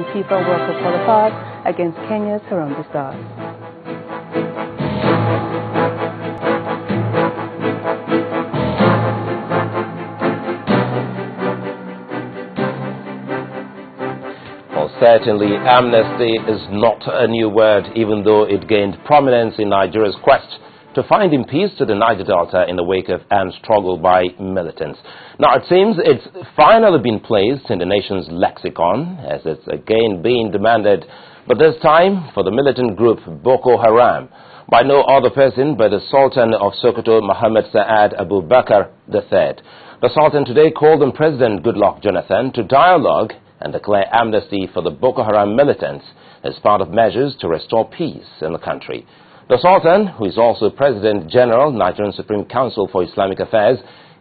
FIFA World Cup qualifiers against Kenya's Harambee Stars. Well, certainly amnesty is not a new word, even though it gained prominence in Nigeria's quest to finding peace to the Niger Delta in the wake of armed struggle by militants. Now, it seems it's finally been placed in the nation's lexicon, as it's again being demanded, but this time for the militant group Boko Haram, by no other person but the Sultan of Sokoto, Mohammed Saad Abubakar III. The Sultan today called on President Goodluck Jonathan to dialogue and declare amnesty for the Boko Haram militants as part of measures to restore peace in the country. The Sultan, who is also President General, Nigerian Supreme Council for Islamic Affairs,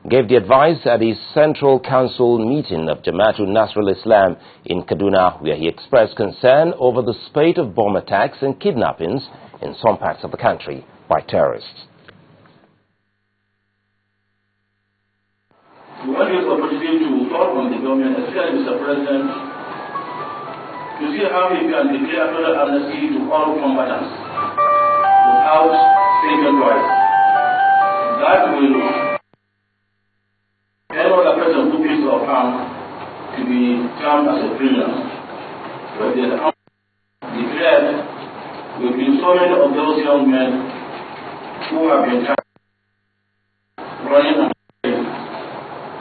gave the advice at his Central Council meeting of Jamaatul Nasrul Islam in Kaduna, where he expressed concern over the spate of bomb attacks and kidnappings in some parts of the country by terrorists. We want this opportunity to talk on the government, especially Mr. President, to see how he can declare total amnesty to all combatants without saying twice. That will any other person who pays or harm to be termed as a criminal. But the declared, there will be so many of those young men who have been running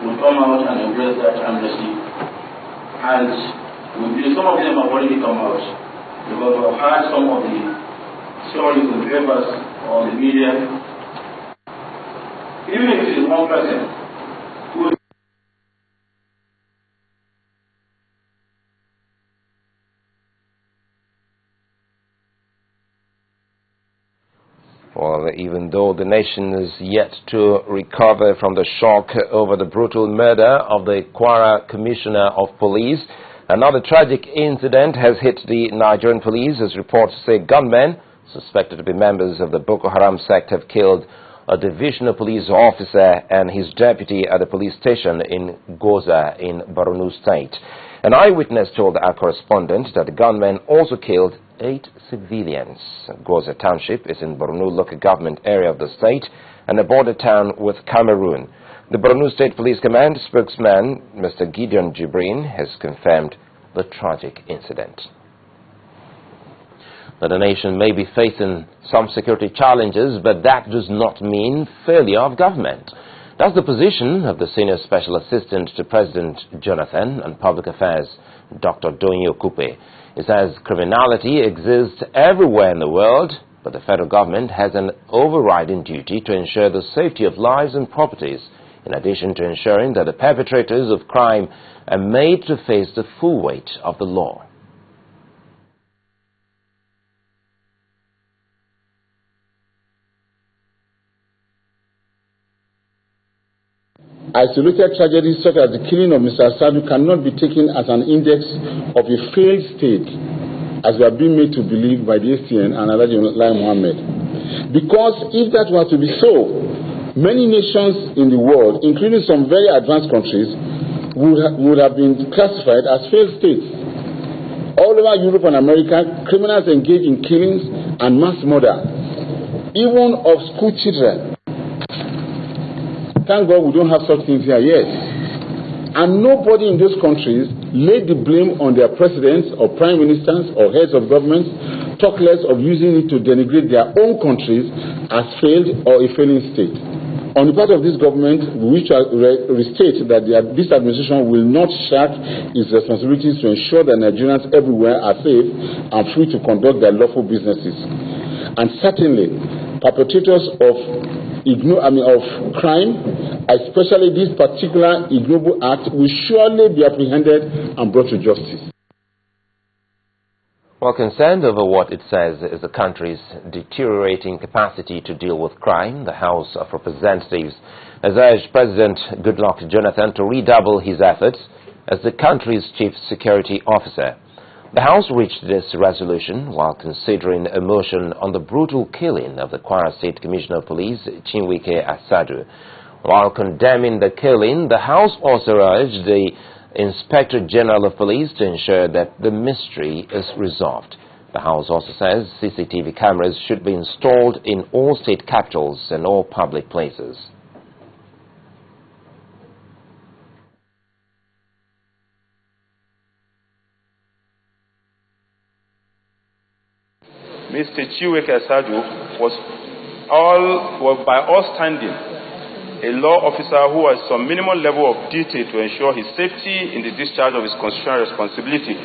will come out and embrace that amnesty. And some of them have already come out, because we have heard some of the stories in the papers or the media. Even if it is one person who Well, even though the nation is yet to recover from the shock over the brutal murder of the Kwara Commissioner of Police, another tragic incident has hit the Nigerian police, as reports say gunmen suspected to be members of the Boko Haram sect have killed a divisional police officer and his deputy at the police station in Goza in Borno State. An eyewitness told our correspondent that the gunmen also killed 8 civilians. Goza Township is in Borno local government area of the state and a border town with Cameroon. The Borno State Police Command spokesman, Mr. Gideon Jibrin, has confirmed the tragic incident. That the nation may be facing some security challenges, but that does not mean failure of government. That's the position of the Senior Special Assistant to President Jonathan on Public Affairs, Dr. Doyin Okupe. He says criminality exists everywhere in the world, but the federal government has an overriding duty to ensure the safety of lives and properties, in addition to ensuring that the perpetrators of crime are made to face the full weight of the law. Isolated tragedies such as the killing of Mr. Asadu cannot be taken as an index of a failed state, as we are being made to believe by the STN and Alhaji Lai Mohammed. Because if that were to be so, many nations in the world, including some very advanced countries, would have been classified as failed states. All over Europe and America, criminals engage in killings and mass murder, even of school children. Thank God we don't have such things here yet. And nobody in those countries laid the blame on their presidents or prime ministers or heads of governments, talk less of using it to denigrate their own countries as failed or a failing state. On the part of this government, we wish to restate that this administration will not shirk its responsibilities to ensure that Nigerians everywhere are safe and free to conduct their lawful businesses. And certainly, perpetrators of crime, especially this particular ignoble act, will surely be apprehended and brought to justice. Well, concerned over what it says is the country's deteriorating capacity to deal with crime, the House of Representatives has urged President Goodluck Jonathan to redouble his efforts as the country's chief security officer. The House reached this resolution while considering a motion on the brutal killing of the Kwara State Commissioner of Police, Chinwike Asadu. While condemning the killing, the House also urged the Inspector General of Police to ensure that the mystery is resolved. The House also says CCTV cameras should be installed in all state capitals and all public places. Mr. Chiweke Sajo was by all standing a law officer who has some minimum level of detail to ensure his safety in the discharge of his constitutional responsibility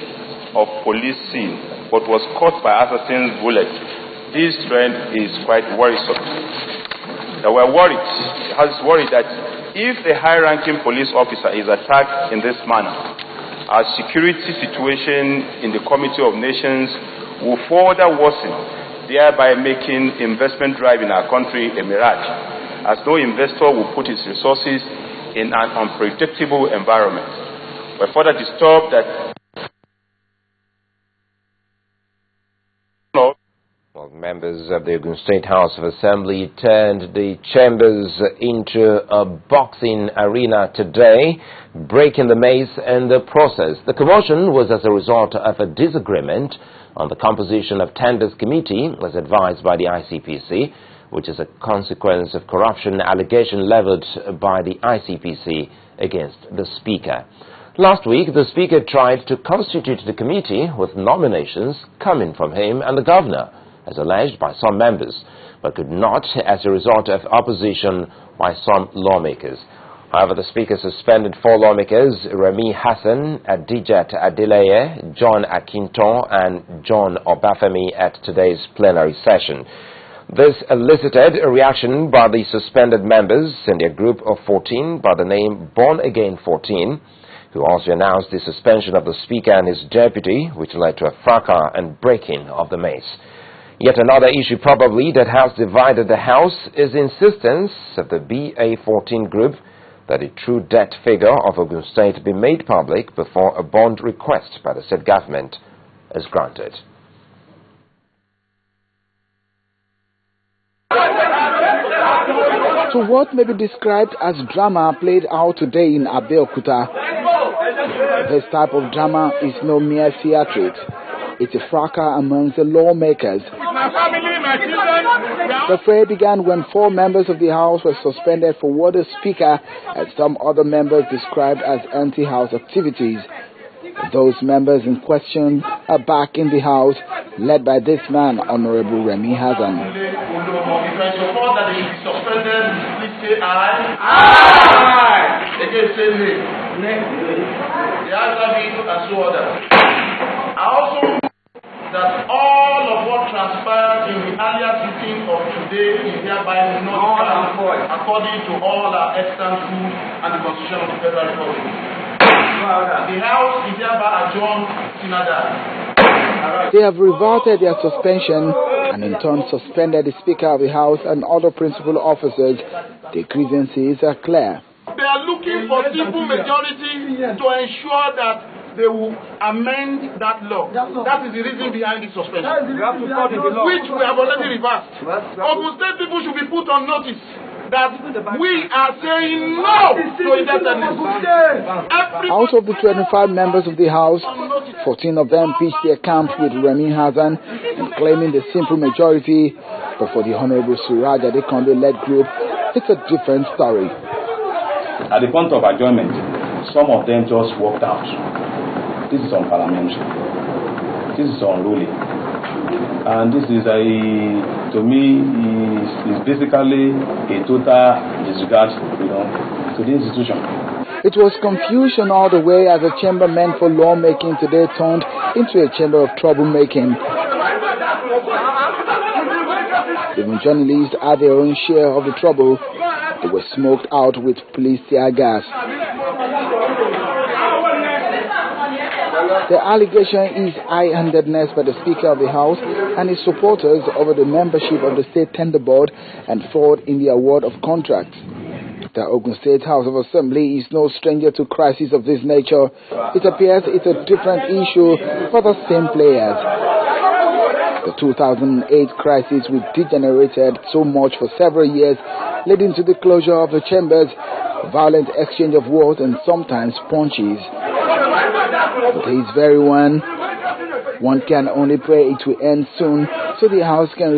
of policing, but was caught by assassin's bullet. This trend is quite worrisome. Now we're worried, that if a high-ranking police officer is attacked in this manner, our security situation in the Committee of Nations will further worsen, thereby making investment drive in our country a mirage, as no investor will put his resources in an unpredictable environment. We're further disturbed that members of the Ogun State House of Assembly turned the chambers into a boxing arena today, breaking the mace in the process. The commotion was as a result of a disagreement on the composition of Tenders Committee, as advised by the ICPC, which is a consequence of corruption allegation leveled by the ICPC against the Speaker. Last week, the Speaker tried to constitute the committee with nominations coming from him and the Governor, as alleged by some members, but could not as a result of opposition by some lawmakers. However, the Speaker suspended 4 lawmakers, Remi Hassan, Adijat Adeleye, John Akinton, and John Obafemi, at today's plenary session. This elicited a reaction by the suspended members in their group of 14 by the name Born Again 14, who also announced the suspension of the Speaker and his deputy, which led to a fracas and breaking of the mace. Yet another issue probably that has divided the House is the insistence of the BA14 group that the true debt figure of Ogun State be made public before a bond request by the state government is granted. So what may be described as drama played out today in Abeokuta. This type of drama is no mere theatricals. It's a fracas amongst the lawmakers. The fray began when 4 members of the House were suspended for what the Speaker and some other members described as anti-House activities. Those members in question are back in the House, led by this man, Honorable Remi Hassan. If I support that they should be suspended, please say aye. Aye! Again, say nay. The answer be as so ordered. I also know that all of what transpired in the earlier sitting of today is hereby nullified according to all our extant rules and the Constitution of the Federal Republic. The House is hereby adjourned synodally. They have reverted their suspension and in turn suspended the Speaker of the House and other principal officers. The grievances are clear. They are looking for simple majority to ensure that they will amend that law. That is the reason behind the suspension, which we have already reversed. Ogun State people should be put on notice that we are saying no to indebtedness. Out of the 25 members of the House, 14 of them pitched their camp with Remi Hassan and claiming the simple majority. But for the Honorable Suraj Adekonde-led group, it's a different story. At the point of adjournment, some of them just walked out. This is unparliamentary. This is unruly. And this is to me, is basically a total disregard, to the institution. It was confusion all the way as a chamber meant for lawmaking today turned into a chamber of troublemaking. Even journalists had their own share of the trouble. They were smoked out with police tear gas. The allegation is high-handedness by the Speaker of the House and his supporters over the membership of the State Tender Board and fraud in the award of contracts. The Ogun State House of Assembly is no stranger to crises of this nature. It appears it's a different issue for the same players. The 2008 crisis, which degenerated so much for several years, leading to the closure of the chambers, violent exchange of words and sometimes punches. This very one can only pray it will end soon so the House can